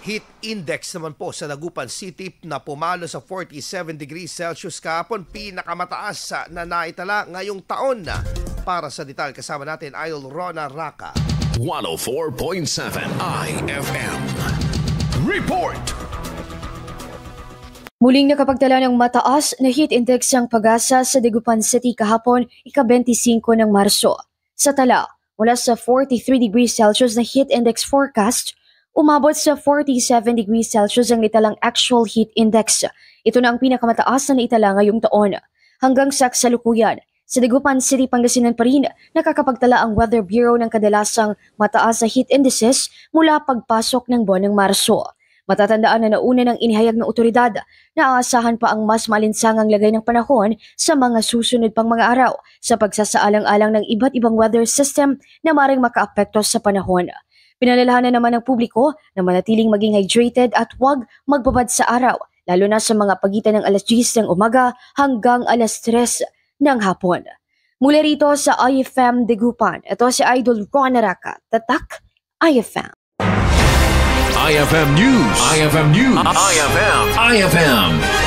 Heat index naman po sa Dagupan City na pumalo sa 47 degrees Celsius kahapon, pinakamataas na naitala ngayong taon na. Para sa detalye kasama natin Idol Rona Raka. 104.7 IFM Report. Muling nakapagtala ng mataas na heat index ang Pag-asa sa Dagupan City kahapon, ika-25 ng Marso. Sa tala, mula sa 43 degrees Celsius na heat index forecast, umabot sa 47 degrees Celsius ang naitalang actual heat index. Ito na ang pinakamataas na naitala ngayong taon. Hanggang sa kasalukuyan, sa Dagupan City, Pangasinan pa rin nakakapagtala ang Weather Bureau ng kadalasang mataas na heat indices mula pagpasok ng buwan ng Marso. Matatandaan na nauna ng inihayag ng otoridad na aasahan pa ang mas malinsangang lagay ng panahon sa mga susunod pang mga araw sa pagsasaalang-alang ng iba't ibang weather system na maaaring makaapekto sa panahon. Pinalalahanan naman ng publiko na manatiling maging hydrated at huwag magbabad sa araw, lalo na sa mga pagitan ng alas 10 ng umaga hanggang alas 3 ng hapon. Mula rito sa IFM Dagupan, ito si Idol Rona Raka, Tatak IFM. IFM News. IFM News. IFM.